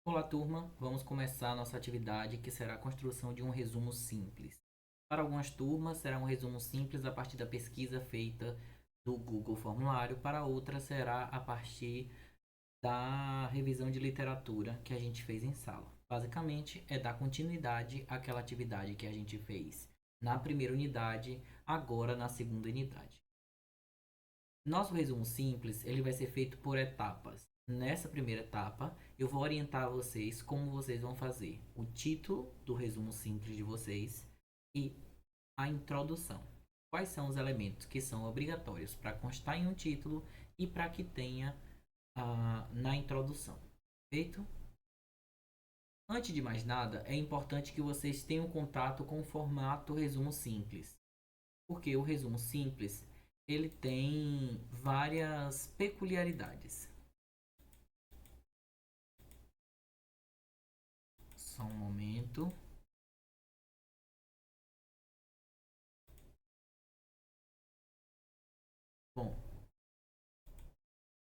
Olá, turma. Vamos começar a nossa atividade, que será a construção de um resumo simples. Para algumas turmas, será um resumo simples a partir da pesquisa feita do Google Formulário, para outras será a partir da revisão de literatura que a gente fez em sala. Basicamente, é dar continuidade àquela atividade que a gente fez na primeira unidade, agora na segunda unidade. Nosso resumo simples, ele vai ser feito por etapas. Nessa primeira etapa, eu vou orientar vocês como vocês vão fazer o título do resumo simples de vocês e a introdução. Quais são os elementos que são obrigatórios para constar em um título e para que tenha na introdução. Feito? Antes de mais nada, é importante que vocês tenham contato com o formato resumo simples, porque o resumo simples ele tem várias peculiaridades. Só um momento. Bom,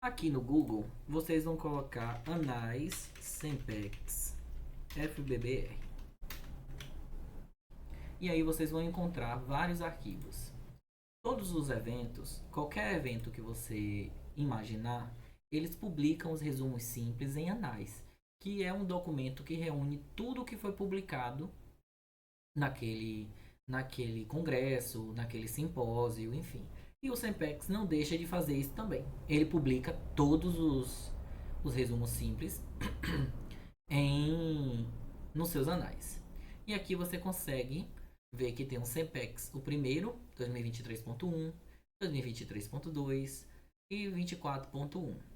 aqui no Google vocês vão colocar Anais Sempex FBBR. E aí vocês vão encontrar vários arquivos. Todos os eventos, qualquer evento que você imaginar, eles publicam os resumos simples em Anais, que é um documento que reúne tudo o que foi publicado naquele, naquele congresso, naquele simpósio, enfim. E o Sempex não deixa de fazer isso também. Ele publica todos os resumos simples em nos seus anais. E aqui você consegue ver que tem um Sempex, o primeiro, 2023.1, 2023.2 e 24.1.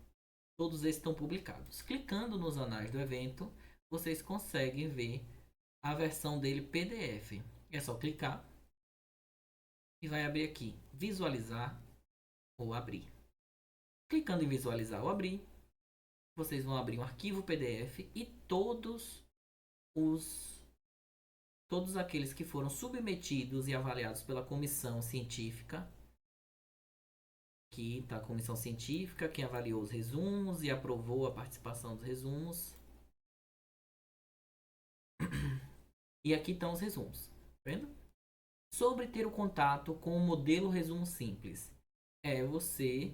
Todos esses estão publicados. Clicando nos anais do evento, vocês conseguem ver a versão dele PDF. É só clicar e vai abrir aqui, visualizar ou abrir. Clicando em visualizar ou abrir, vocês vão abrir um arquivo PDF e os todos aqueles que foram submetidos e avaliados pela comissão científica, que está a comissão científica que avaliou os resumos e aprovou a participação dos resumos. E aqui estão os resumos, tá vendo? Sobre ter o contato com o modelo resumo simples. É você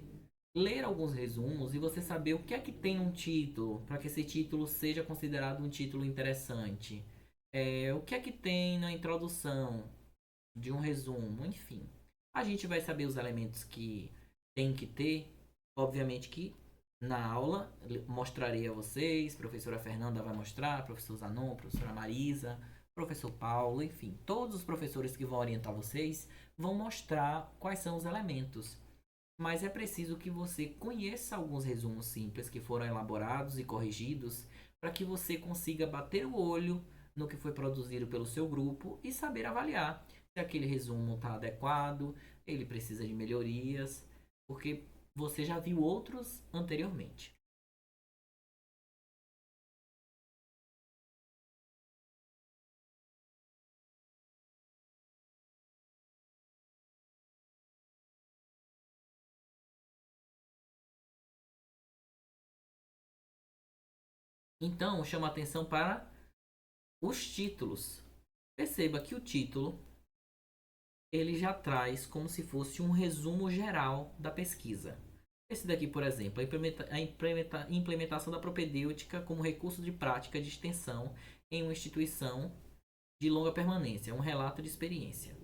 ler alguns resumos e você saber o que é que tem num título, para que esse título seja considerado um título interessante. O que é que tem na introdução de um resumo, enfim. A gente vai saber os elementos que tem que ter. Obviamente que na aula mostrarei a vocês, professora Fernanda vai mostrar, professor Zanon, professora Marisa, professor Paulo, enfim, todos os professores que vão orientar vocês vão mostrar quais são os elementos. Mas é preciso que você conheça alguns resumos simples que foram elaborados e corrigidos para que você consiga bater o olho no que foi produzido pelo seu grupo e saber avaliar se aquele resumo está adequado, ele precisa de melhorias, porque você já viu outros anteriormente. Então, chama atenção para os títulos. Perceba que o título ele já traz como se fosse um resumo geral da pesquisa. Esse daqui, por exemplo, a implementação da propedêutica como recurso de prática de extensão em uma instituição de longa permanência, um relato de experiência.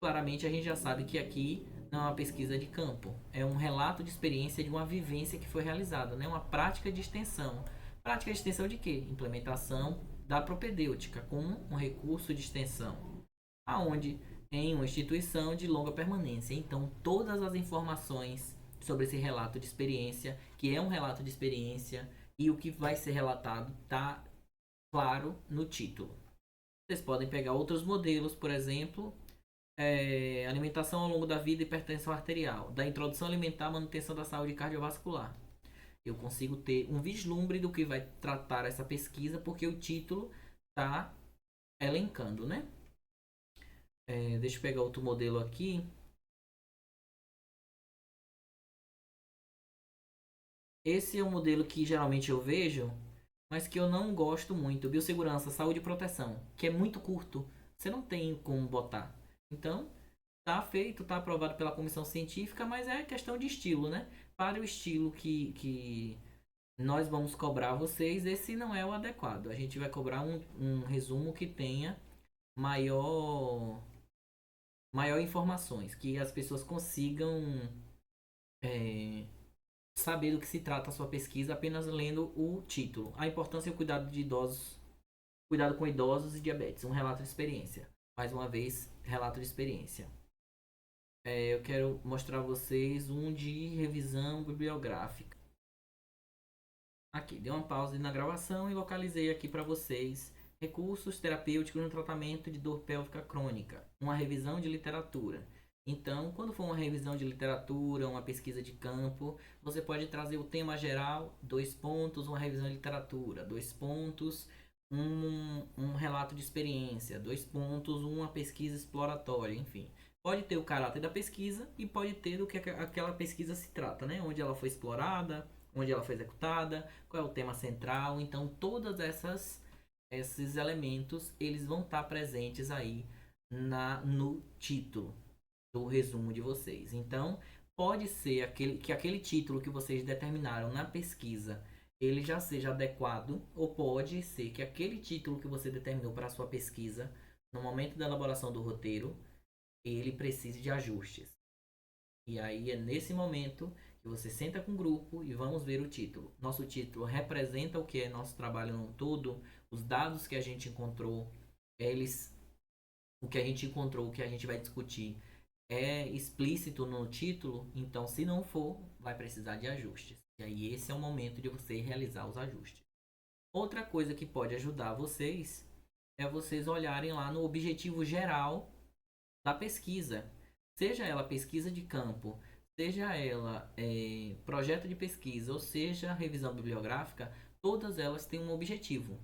Claramente a gente já sabe que aqui não é uma pesquisa de campo, é um relato de experiência de uma vivência que foi realizada, né? Uma prática de extensão. Prática de extensão de quê? Implementação da propedêutica como um recurso de extensão, aonde em uma instituição de longa permanência. Então, todas as informações sobre esse relato de experiência, que é um relato de experiência, e o que vai ser relatado está claro no título. Vocês podem pegar outros modelos, por exemplo, alimentação ao longo da vida e hipertensão arterial, da introdução alimentar à manutenção da saúde cardiovascular. Eu consigo ter um vislumbre do que vai tratar essa pesquisa, porque o título está elencando, né? Deixa eu pegar outro modelo aqui. Esse é um modelo que geralmente eu vejo, mas que eu não gosto muito. Biossegurança, saúde e proteção, que é muito curto. Você não tem como botar. Então, tá feito, tá aprovado pela comissão científica, mas é questão de estilo, né? Para o estilo que nós vamos cobrar vocês, esse não é o adequado. A gente vai cobrar um resumo que tenha maior, maior informações, que as pessoas consigam é, saber do que se trata a sua pesquisa apenas lendo o título. A importância e o cuidado de idosos, cuidado com idosos e diabetes, um relato de experiência. Mais uma vez, relato de experiência. Eu quero mostrar a vocês um de revisão bibliográfica. Aqui, dei uma pausa na gravação e localizei aqui para vocês recursos terapêuticos no tratamento de dor pélvica crônica, uma revisão de literatura. Então, quando for uma revisão de literatura, uma pesquisa de campo, você pode trazer o tema geral, 2 pontos, uma revisão de literatura, 2 pontos, um relato de experiência, 2 pontos, uma pesquisa exploratória, enfim. Pode ter o caráter da pesquisa e pode ter o que aquela pesquisa se trata, né? Onde ela foi explorada, onde ela foi executada, qual é o tema central. Então, todas esses elementos, eles vão estar presentes aí no título do resumo de vocês. Então, pode ser que aquele título que vocês determinaram na pesquisa, ele já seja adequado, ou pode ser que aquele título que você determinou para a sua pesquisa, no momento da elaboração do roteiro, ele precise de ajustes. E aí é nesse momento que você senta com o grupo e vamos ver o título. Nosso título representa o que é nosso trabalho no todo, os dados que a gente encontrou, o que a gente encontrou, o que a gente vai discutir é explícito no título, então se não for, vai precisar de ajustes. E aí esse é o momento de você realizar os ajustes. Outra coisa que pode ajudar vocês é vocês olharem lá no objetivo geral da pesquisa. Seja ela pesquisa de campo, seja ela projeto de pesquisa, ou seja revisão bibliográfica, todas elas têm um objetivo.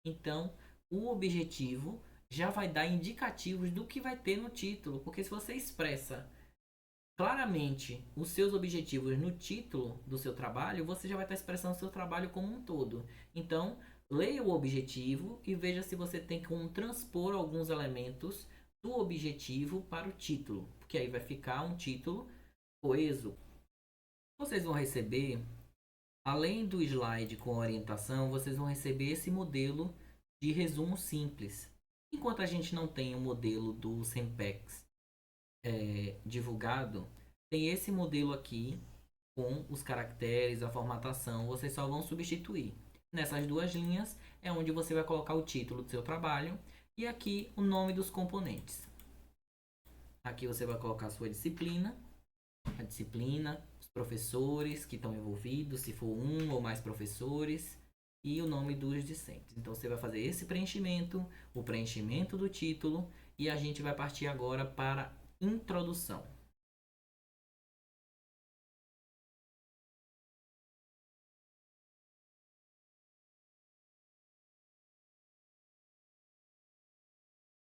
Então, o objetivo já vai dar indicativos do que vai ter no título, porque se você expressa claramente os seus objetivos no título do seu trabalho, você já vai estar expressando o seu trabalho como um todo. Então, leia o objetivo e veja se você tem como transpor alguns elementos do objetivo para o título, porque aí vai ficar um título coeso. Vocês vão receber, além do slide com orientação, vocês vão receber esse modelo de resumo simples. Enquanto a gente não tem o modelo do Sempex divulgado, tem esse modelo aqui com os caracteres, a formatação, vocês só vão substituir. Nessas duas linhas é onde você vai colocar o título do seu trabalho e aqui o nome dos componentes. Aqui você vai colocar a sua disciplina, a disciplina, os professores que estão envolvidos, se for um ou mais professores, e o nome dos discentes. Então você vai fazer esse preenchimento, o preenchimento do título, e a gente vai partir agora para a introdução.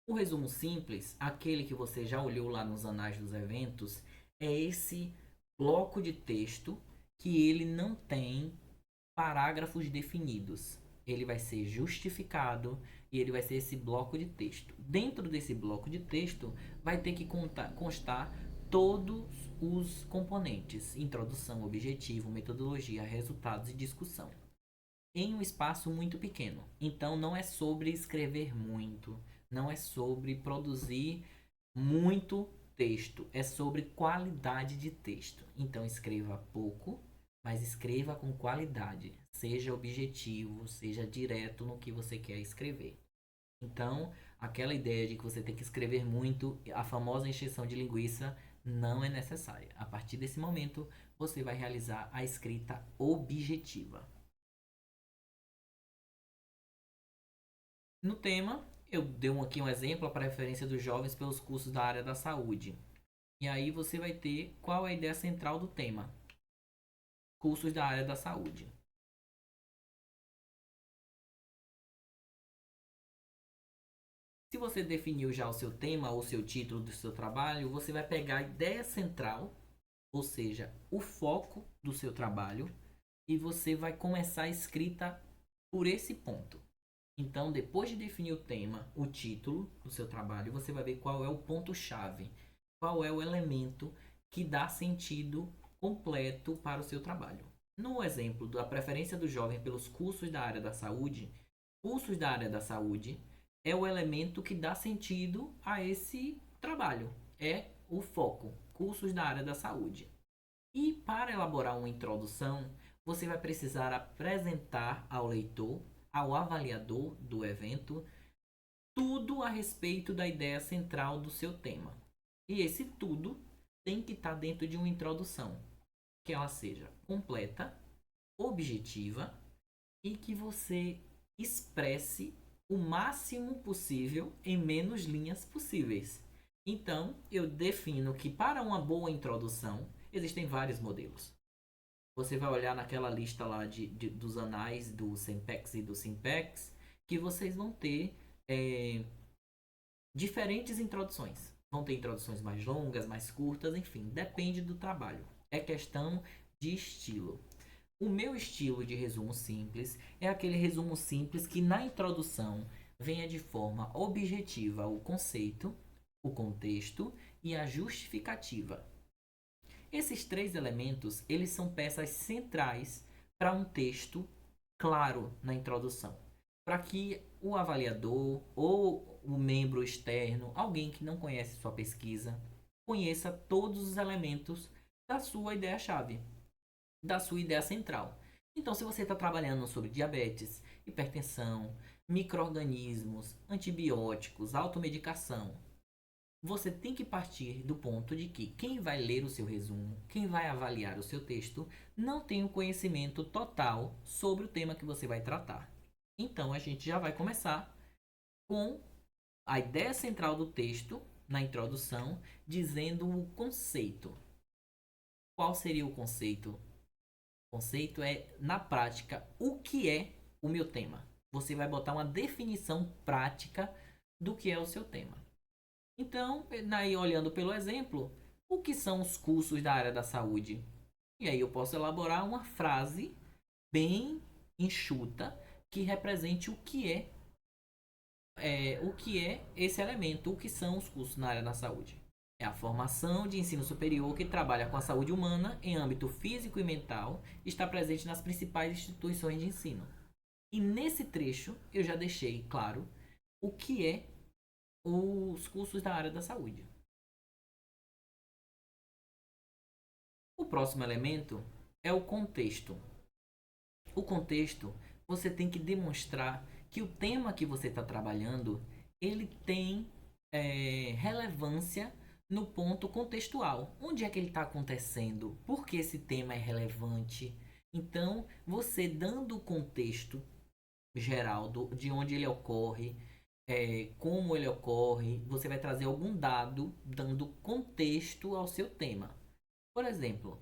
O resumo simples, aquele que você já olhou lá nos anais dos eventos, é esse bloco de texto que ele não tem parágrafos definidos. Ele vai ser justificado e ele vai ser esse bloco de texto. Dentro desse bloco de texto vai ter que constar todos os componentes: introdução, objetivo, metodologia, resultados e discussão. Em um espaço muito pequeno. Então não é sobre escrever muito, não é sobre produzir muito texto, é sobre qualidade de texto. Então escreva pouco, mas escreva com qualidade. Seja objetivo, seja direto no que você quer escrever. Então, aquela ideia de que você tem que escrever muito, a famosa encheção de linguiça, não é necessária. A partir desse momento, você vai realizar a escrita objetiva. No tema, eu dei aqui um exemplo, a preferência dos jovens pelos cursos da área da saúde. E aí você vai ter qual é a ideia central do tema. Cursos da área da saúde. Se você definiu já o seu tema ou o seu título do seu trabalho, você vai pegar a ideia central, ou seja, o foco do seu trabalho, e você vai começar a escrita por esse ponto. Então, depois de definir o tema, o título do seu trabalho, você vai ver qual é o ponto-chave, qual é o elemento que dá sentido completo para o seu trabalho. No exemplo da preferência do jovem pelos cursos da área da saúde, cursos da área da saúde é o elemento que dá sentido a esse trabalho, é o foco, cursos da área da saúde. E para elaborar uma introdução, você vai precisar apresentar ao leitor, ao avaliador do evento, tudo a respeito da ideia central do seu tema. E esse tudo tem que estar dentro de uma introdução, que ela seja completa, objetiva e que você expresse o máximo possível em menos linhas possíveis. Então, eu defino que para uma boa introdução, existem vários modelos. Você vai olhar naquela lista lá dos anais do Sempex e do Simpex, que vocês vão ter diferentes introduções. Vão ter introduções mais longas, mais curtas, enfim, depende do trabalho. É questão de estilo. O meu estilo de resumo simples é aquele resumo simples que na introdução venha de forma objetiva o conceito, o contexto e a justificativa. Esses três elementos, eles são peças centrais para um texto claro na introdução, para que o avaliador ou o membro externo, alguém que não conhece sua pesquisa, conheça todos os elementos da sua ideia-chave, da sua ideia central. Então, se você está trabalhando sobre diabetes, hipertensão, micro-organismos, antibióticos, automedicação, você tem que partir do ponto de que quem vai ler o seu resumo, quem vai avaliar o seu texto, não tem o conhecimento total sobre o tema que você vai tratar. Então, a gente já vai começar com a ideia central do texto, na introdução, dizendo o conceito. Qual seria o conceito? O conceito é, na prática, o que é o meu tema. Você vai botar uma definição prática do que é o seu tema. Então, aí olhando pelo exemplo, o que são os cursos da área da saúde? E aí eu posso elaborar uma frase bem enxuta que represente o que é esse elemento, o que são os cursos na área da saúde. É a formação de ensino superior que trabalha com a saúde humana em âmbito físico e mental, está presente nas principais instituições de ensino. E nesse trecho eu já deixei claro o que é os cursos da área da saúde. O próximo elemento é o contexto. O contexto, você tem que demonstrar que o tema que você está trabalhando, ele tem relevância no ponto contextual. Onde é que ele está acontecendo? Por que esse tema é relevante? Então, você dando o contexto geral de onde ele ocorre, como ele ocorre, você vai trazer algum dado dando contexto ao seu tema. Por exemplo,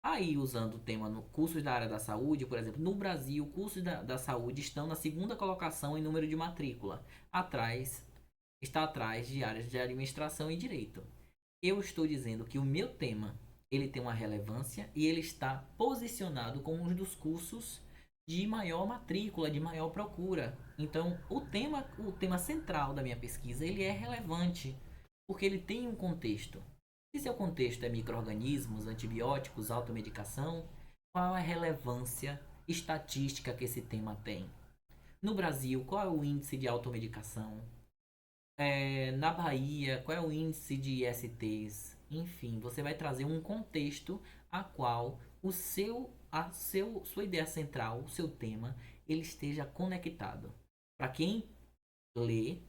aí usando o tema no cursos da área da saúde, por exemplo, no Brasil, cursos da saúde estão na segunda colocação em número de matrícula, está atrás de áreas de administração e direito. Eu estou dizendo que o meu tema ele tem uma relevância e ele está posicionado como um dos cursos de maior matrícula, de maior procura. Então, o tema central da minha pesquisa, ele é relevante, porque ele tem um contexto. Se seu contexto é micro-organismos, antibióticos, automedicação, qual é a relevância estatística que esse tema tem? No Brasil, qual é o índice de automedicação? Na Bahia, qual é o índice de ISTs? Enfim, você vai trazer um contexto a qual sua ideia central, o seu tema, ele esteja conectado. Para quem lê,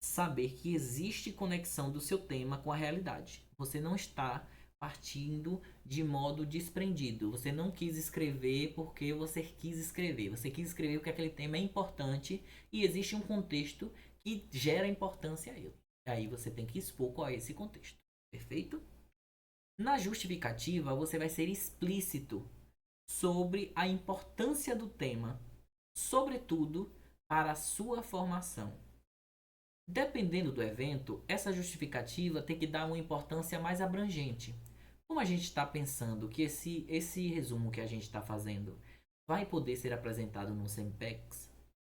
saber que existe conexão do seu tema com a realidade. Você não está partindo de modo desprendido. Você não quis escrever porque você quis escrever. Você quis escrever porque aquele tema é importante e existe um contexto que gera importância a ele. Aí você tem que expor qual é esse contexto. Perfeito? Na justificativa, você vai ser explícito sobre a importância do tema, sobretudo para a sua formação. Dependendo do evento, essa justificativa tem que dar uma importância mais abrangente. Como a gente está pensando que esse resumo que a gente está fazendo vai poder ser apresentado no SEMPEX,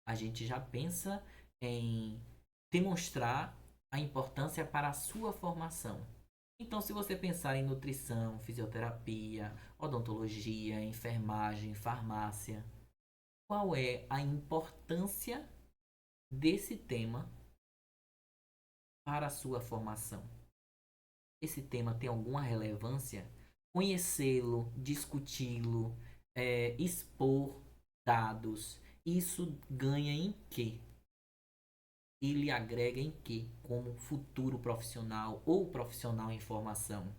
a gente já pensa em demonstrar a importância para a sua formação. Então, se você pensar em nutrição, fisioterapia, odontologia, enfermagem, farmácia, qual é a importância desse tema para a sua formação? Esse tema tem alguma relevância? Conhecê-lo, discuti-lo, expor dados, isso ganha em quê? Ele agrega em quê? Como futuro profissional ou profissional em formação?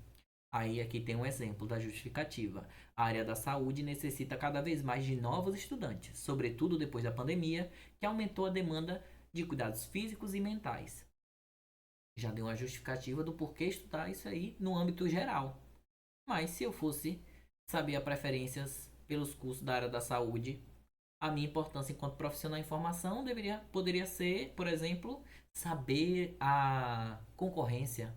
Aí aqui tem um exemplo da justificativa. A área da saúde necessita cada vez mais de novos estudantes, sobretudo depois da pandemia, que aumentou a demanda de cuidados físicos e mentais. Já deu uma justificativa do porquê estudar isso aí no âmbito geral. Mas se eu fosse saber as preferências pelos cursos da área da saúde, a minha importância enquanto profissional em formação poderia ser, por exemplo, saber a concorrência.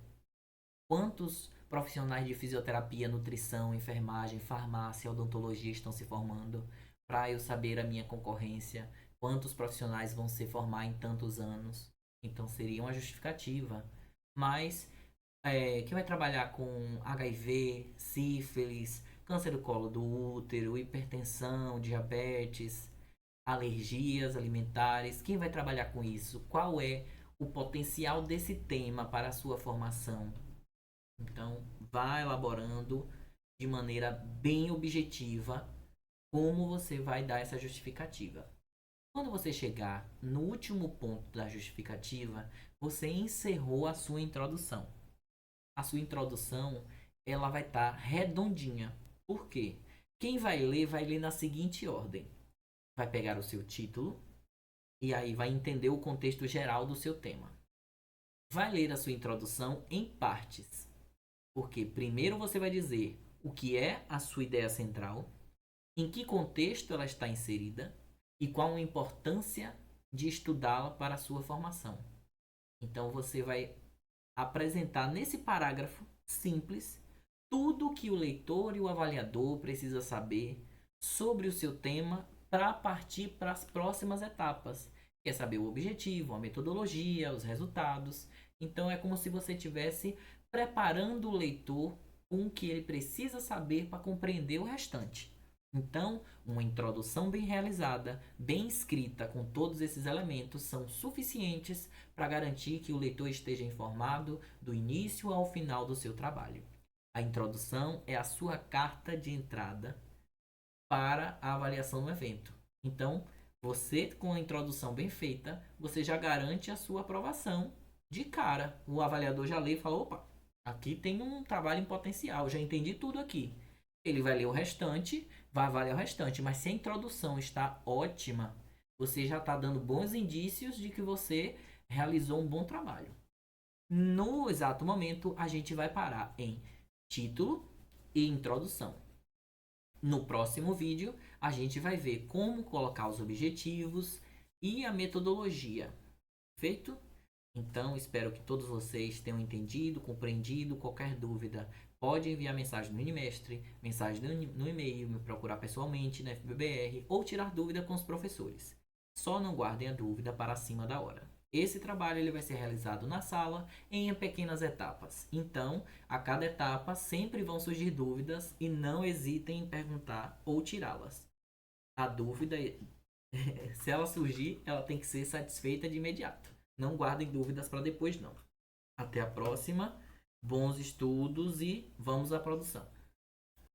Quantos profissionais de fisioterapia, nutrição, enfermagem, farmácia, odontologia estão se formando? Para eu saber a minha concorrência. Quantos profissionais vão se formar em tantos anos? Então seria uma justificativa. Mas quem vai trabalhar com HIV, sífilis, câncer do colo do útero, hipertensão, diabetes, alergias alimentares, quem vai trabalhar com isso? Qual é o potencial desse tema para a sua formação? Então, vá elaborando de maneira bem objetiva como você vai dar essa justificativa. Quando você chegar no último ponto da justificativa, você encerrou a sua introdução. A sua introdução, ela vai estar redondinha. Por quê? Quem vai ler na seguinte ordem. Vai pegar o seu título e aí vai entender o contexto geral do seu tema. Vai ler a sua introdução em partes. Porque primeiro você vai dizer o que é a sua ideia central, em que contexto ela está inserida e qual a importância de estudá-la para a sua formação. Então você vai apresentar nesse parágrafo simples tudo o que o leitor e o avaliador precisa saber sobre o seu tema para partir para as próximas etapas. Quer saber o objetivo, a metodologia, os resultados. Então é como se você estivesse preparando o leitor com o que ele precisa saber para compreender o restante. Então, uma introdução bem realizada, bem escrita, com todos esses elementos, são suficientes para garantir que o leitor esteja informado do início ao final do seu trabalho. A introdução é a sua carta de entrada para a avaliação do evento. Então, você com a introdução bem feita, você já garante a sua aprovação de cara. O avaliador já lê e fala: opa, aqui tem um trabalho em potencial, já entendi tudo aqui. Ele vai ler o restante, vai avaliar o restante, mas se a introdução está ótima, você já está dando bons indícios de que você realizou um bom trabalho. No exato momento, a gente vai parar em título e introdução. No próximo vídeo, a gente vai ver como colocar os objetivos e a metodologia. Feito? Então, espero que todos vocês tenham entendido, compreendido. Qualquer dúvida, pode enviar mensagem no Unimestre, mensagem no e-mail, me procurar pessoalmente na FBBR ou tirar dúvida com os professores. Só não guardem a dúvida para acima da hora. Esse trabalho ele vai ser realizado na sala em pequenas etapas. Então, a cada etapa sempre vão surgir dúvidas e não hesitem em perguntar ou tirá-las. A dúvida, se ela surgir, ela tem que ser satisfeita de imediato. Não guardem dúvidas para depois, não. Até a próxima, bons estudos e vamos à produção.